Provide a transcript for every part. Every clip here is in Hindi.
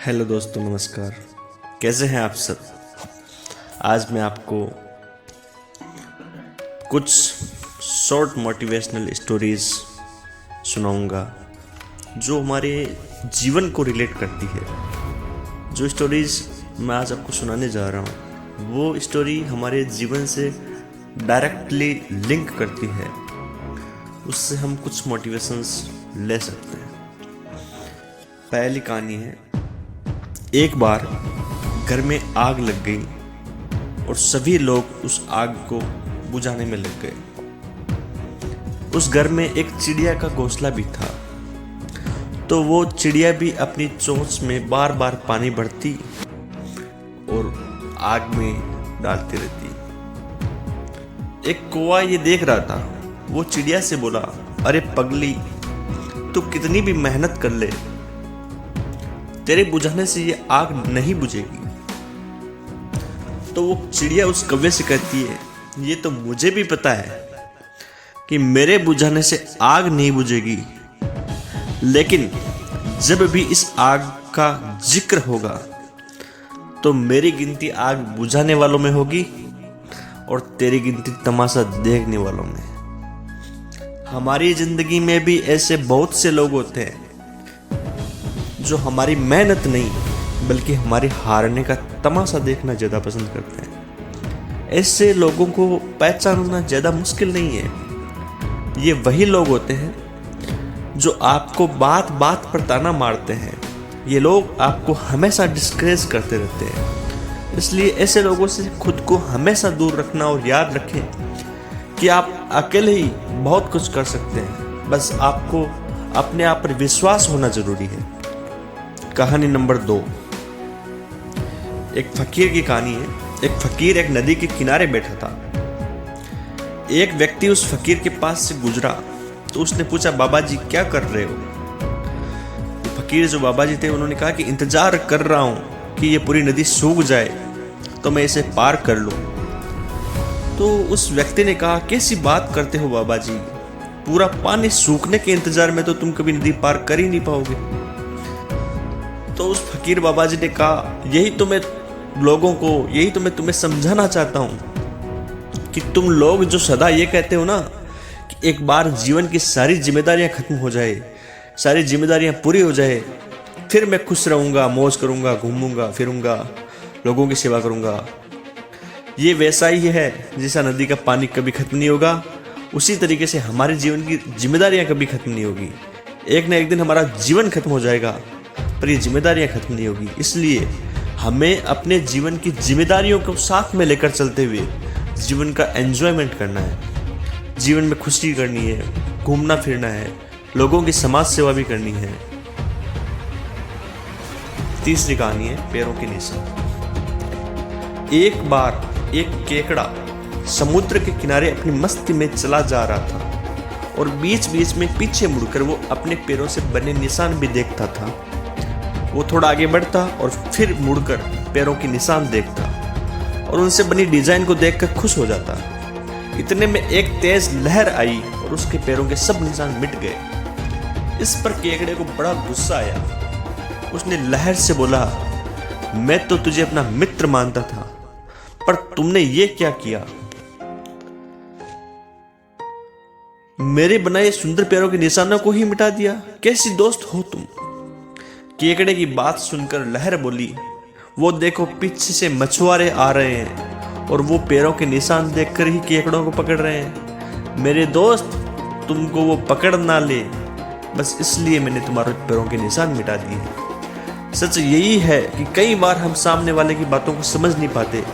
हेलो दोस्तों, नमस्कार। कैसे हैं आप सब। आज मैं आपको कुछ शॉर्ट मोटिवेशनल स्टोरीज सुनाऊंगा जो हमारे जीवन को रिलेट करती है। जो स्टोरीज मैं आज आपको सुनाने जा रहा हूँ वो स्टोरी हमारे जीवन से डायरेक्टली लिंक करती है। उससे हम कुछ मोटिवेशंस ले सकते हैं। पहली कहानी है, एक बार घर में आग लग गई और सभी लोग उस आग को बुझाने में लग गए। उस घर में एक चिड़िया का घोंसला भी था, तो वो चिड़िया भी अपनी चोंच में बार बार पानी भरती और आग में डालती रहती। एक कौवा ये देख रहा था। वो चिड़िया से बोला, अरे पगली, तू कितनी भी मेहनत कर ले, तेरे बुझाने से ये आग नहीं बुझेगी। तो वो चिड़िया उस कौवे से कहती है, ये तो मुझे भी पता है कि मेरे बुझाने से आग नहीं बुझेगी, लेकिन जब भी इस आग का जिक्र होगा तो मेरी गिनती आग बुझाने वालों में होगी और तेरी गिनती तमाशा देखने वालों में। हमारी जिंदगी में भी ऐसे बहुत से लोग होते हैं जो हमारी मेहनत नहीं बल्कि हमारे हारने का तमाशा देखना ज़्यादा पसंद करते हैं। ऐसे लोगों को पहचानना ज़्यादा मुश्किल नहीं है। ये वही लोग होते हैं जो आपको बात बात पर ताना मारते हैं। ये लोग आपको हमेशा डिस्करेज करते रहते हैं। इसलिए ऐसे लोगों से खुद को हमेशा दूर रखना और याद रखें कि आप अकेले ही बहुत कुछ कर सकते हैं। बस आपको अपने आप पर विश्वास होना जरूरी है। कहानी नंबर 2, एक फकीर की कहानी है। एक फकीर एक नदी के किनारे बैठा था। एक व्यक्ति उस फकीर के पास से गुजरा तो उसने पूछा, बाबा जी क्या कर रहे हो। तो फकीर जो बाबा जी थे उन्होंने कहा कि इंतजार कर रहा हूं कि ये पूरी नदी सूख जाए तो मैं इसे पार कर लूं। तो उस व्यक्ति ने कहा, कैसी बात करते हो बाबा जी, पूरा पानी सूखने के इंतजार में तो तुम कभी नदी पार कर ही नहीं पाओगे। तो उस फकीर बाबा जी ने कहा, यही तो मैं तुम्हें समझाना चाहता हूं कि तुम लोग जो सदा ये कहते हो ना कि एक बार जीवन की सारी जिम्मेदारियां खत्म हो जाए, सारी जिम्मेदारियां पूरी हो जाए, फिर मैं खुश रहूंगा, मौज करूंगा, घूमूंगा फिरूंगा, लोगों की सेवा करूंगा। ये वैसा ही है जैसा नदी का पानी कभी खत्म नहीं होगा, उसी तरीके से हमारे जीवन की जिम्मेदारियां कभी खत्म नहीं होगी। एक ना एक दिन हमारा जीवन खत्म हो जाएगा पर ये जिम्मेदारियां खत्म नहीं होगी। इसलिए हमें अपने जीवन की जिम्मेदारियों को साथ में लेकर चलते हुए जीवन का एंजॉयमेंट करना है। जीवन में खुशी करनी है, घूमना फिरना है, लोगों की समाज सेवा भी करनी है। तीसरी कहानी है, पैरों के निशान। एक बार एक केकड़ा समुद्र के किनारे अपनी मस्ती में चला जा रहा था और बीच बीच में पीछे मुड़कर वो अपने पैरों से बने निशान भी देखता था। वो थोड़ा आगे बढ़ता और फिर मुड़कर पैरों के निशान देखता और उनसे बनी डिजाइन को देखकर खुश हो जाता। इतने में एक तेज लहर आई और उसके पैरों के सब निशान मिट गए। इस पर केकड़े को बड़ा गुस्सा आया। उसने लहर से बोला, मैं तो तुझे अपना मित्र मानता था, पर तुमने ये क्या किया। मेरे बनाए सुंदर पैरों के निशानों को ही मिटा दिया। कैसी दोस्त हो तुम। केकड़े की बात सुनकर लहर बोली, वो देखो पीछे से मछुआरे आ रहे हैं और वो पैरों के निशान देखकर ही केकड़ों को पकड़ रहे हैं। मेरे दोस्त, तुमको वो पकड़ ना ले, बस इसलिए मैंने तुम्हारे पैरों के निशान मिटा दिए। सच यही है कि कई बार हम सामने वाले की बातों को समझ नहीं पाते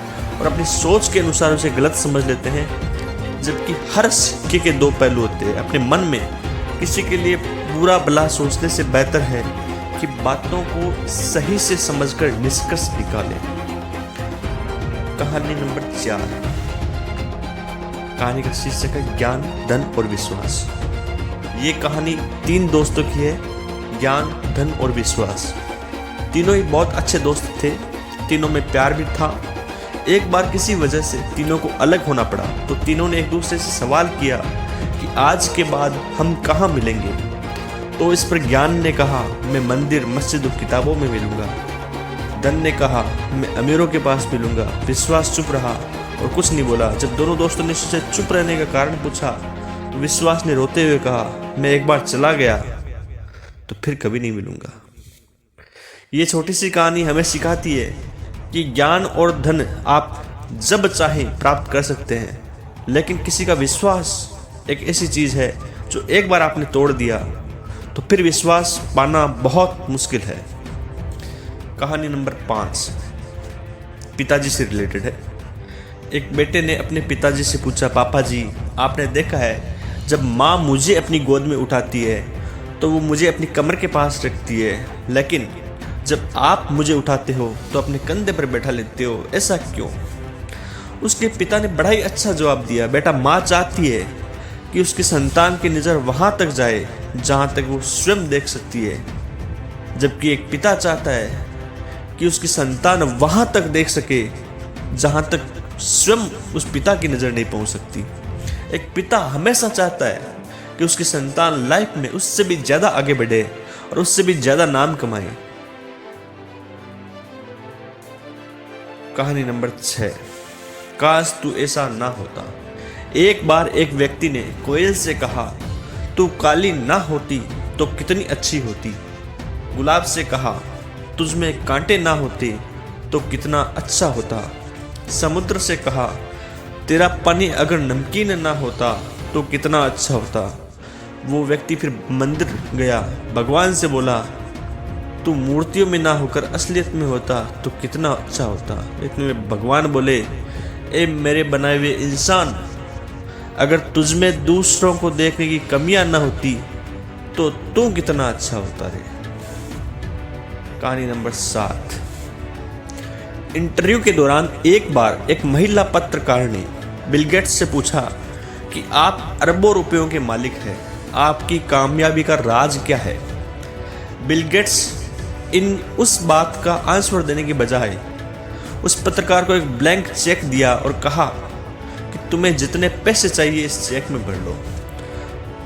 और अपनी सोच के अनुसार उसे गलत समझ लेते हैं, जबकि हर सिक्के के दो पहलू होते हैं। अपने मन में किसी के लिए बुरा भला सोचने से बेहतर है कि बातों को सही से समझकर निष्कर्ष निकालें। कहानी नंबर 4, कहानी का शीर्षक है ज्ञान, धन और विश्वास। ये कहानी 3 दोस्तों की है, ज्ञान, धन और विश्वास। तीनों ही बहुत अच्छे दोस्त थे, तीनों में प्यार भी था। एक बार किसी वजह से तीनों को अलग होना पड़ा तो तीनों ने एक दूसरे से सवाल किया कि आज के बाद हम कहाँ मिलेंगे। तो इस पर ज्ञान ने कहा, मैं मंदिर, मस्जिद और किताबों में मिलूंगा। धन ने कहा मैं अमीरों के पास मिलूंगा। विश्वास चुप रहा और कुछ नहीं बोला। जब दोनों दोस्तों ने उससे चुप रहने का कारण पूछा तो विश्वास ने रोते हुए कहा मैं एक बार चला गया तो फिर कभी नहीं मिलूंगा। ये छोटी सी कहानी हमें सिखाती है कि ज्ञान और धन आप जब चाहें प्राप्त कर सकते हैं, लेकिन किसी का विश्वास एक ऐसी चीज़ है जो एक बार आपने तोड़ दिया तो फिर विश्वास पाना बहुत मुश्किल है। कहानी नंबर 5 पिताजी से रिलेटेड है। एक बेटे ने अपने पिताजी से पूछा, पापा जी आपने देखा है जब माँ मुझे अपनी गोद में उठाती है तो वो मुझे अपनी कमर के पास रखती है, लेकिन जब आप मुझे उठाते हो तो अपने कंधे पर बैठा लेते हो, ऐसा क्यों? उसके पिता ने बड़ा ही अच्छा जवाब दिया, बेटा माँ चाहती है कि उसकी संतान की नज़र वहाँ तक जाए जहाँ तक वो स्वयं देख सकती है, जबकि एक पिता चाहता है कि उसकी संतान वहाँ तक देख सके जहाँ तक स्वयं उस पिता की नज़र नहीं पहुँच सकती। एक पिता हमेशा चाहता है कि उसकी संतान लाइफ में उससे भी ज़्यादा आगे बढ़े और उससे भी ज़्यादा नाम कमाए। कहानी नंबर 6 काश तू ऐसा ना होता। एक बार एक व्यक्ति ने कोयल से कहा, तू काली ना होती तो कितनी अच्छी होती। गुलाब से कहा, तुझ में कांटे ना होते तो कितना अच्छा होता। समुद्र से कहा, तेरा पानी अगर नमकीन ना होता तो कितना अच्छा होता। वो व्यक्ति फिर मंदिर गया, भगवान से बोला, तू मूर्तियों में ना होकर असलियत में होता तो कितना अच्छा होता। इतने में भगवान बोले, ए मेरे बनाए हुए इंसान, अगर तुझ में दूसरों को देखने की कमियां ना होती तो तू कितना अच्छा होता रे। कहानी नंबर 7 इंटरव्यू के दौरान एक बार एक महिला पत्रकार ने बिल गेट्स से पूछा कि आप अरबों रुपयों के मालिक हैं, आपकी कामयाबी का राज क्या है? बिल गेट्स उस बात का आंसर देने के बजाय उस पत्रकार को एक ब्लैंक चेक दिया और कहा कि तुम्हें जितने पैसे चाहिए इस चेक में भर लो।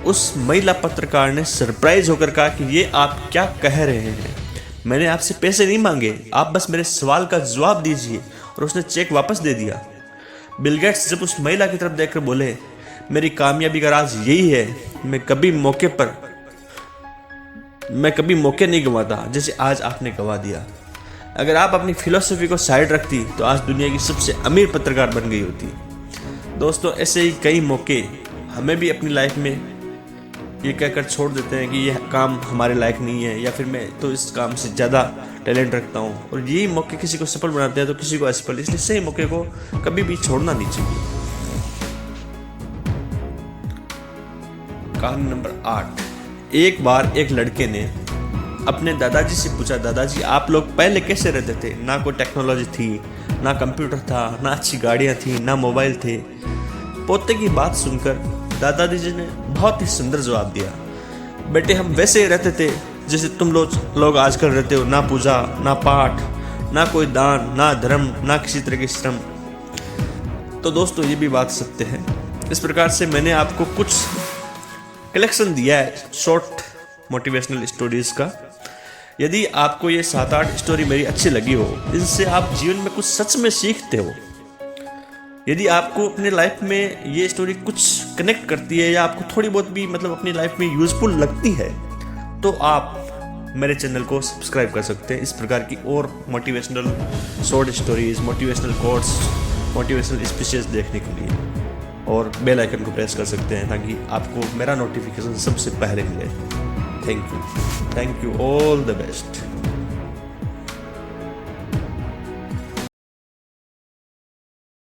उस महिला पत्रकार ने सरप्राइज होकर कहा कि ये आप क्या कह रहे हैं, मैंने आपसे पैसे नहीं मांगे, आप बस मेरे सवाल का जवाब दीजिए। और उसने चेक वापस दे दिया। बिल गेट्स जब उस महिला की तरफ देखकर बोले, मेरी कामयाबी का राज यही है, मैं कभी मौके नहीं गंवाता जैसे आज आपने गंवा दिया। अगर आप अपनी फिलॉसफी को साइड रखती तो आज दुनिया की सबसे अमीर पत्रकार बन गई होती। दोस्तों ऐसे ही कई मौके हमें भी अपनी लाइफ में ये कहकर छोड़ देते हैं कि यह काम हमारे लायक नहीं है, या फिर मैं तो इस काम से ज़्यादा टैलेंट रखता हूँ, और यही मौके किसी को सफल बनाते हैं तो किसी को असफल। इसलिए सही मौके को कभी भी छोड़ना नहीं चाहिए। कहानी नंबर 8 एक बार एक लड़के ने अपने दादाजी से पूछा, दादाजी आप लोग पहले कैसे रहते थे? ना कोई टेक्नोलॉजी थी, ना कंप्यूटर था, ना अच्छी गाड़ियाँ थी, ना मोबाइल थे। पोते की बात सुनकर दादाजी जी ने बहुत ही सुंदर जवाब दिया, बेटे हम वैसे ही रहते थे जैसे तुम लोग आजकल रहते हो, ना पूजा, ना पाठ, ना कोई दान, ना धर्म, ना किसी तरह की श्रम। तो दोस्तों ये भी बात सत्य है। इस प्रकार से मैंने आपको कुछ कलेक्शन दिया है शॉर्ट मोटिवेशनल स्टोरीज का। यदि आपको ये 7-8 स्टोरी मेरी अच्छी लगी हो, इनसे आप जीवन में कुछ सच में सीखते हो, यदि आपको अपने लाइफ में ये स्टोरी कुछ कनेक्ट करती है या आपको थोड़ी बहुत भी मतलब अपनी लाइफ में यूजफुल लगती है, तो आप मेरे चैनल को सब्सक्राइब कर सकते हैं इस प्रकार की और motivational short stories, motivational quotes, motivational speeches देखने के लिए, और बेल आइकन को प्रेस कर सकते हैं ताकि आपको मेरा नोटिफिकेशन सबसे पहले मिले। Thank you all the best.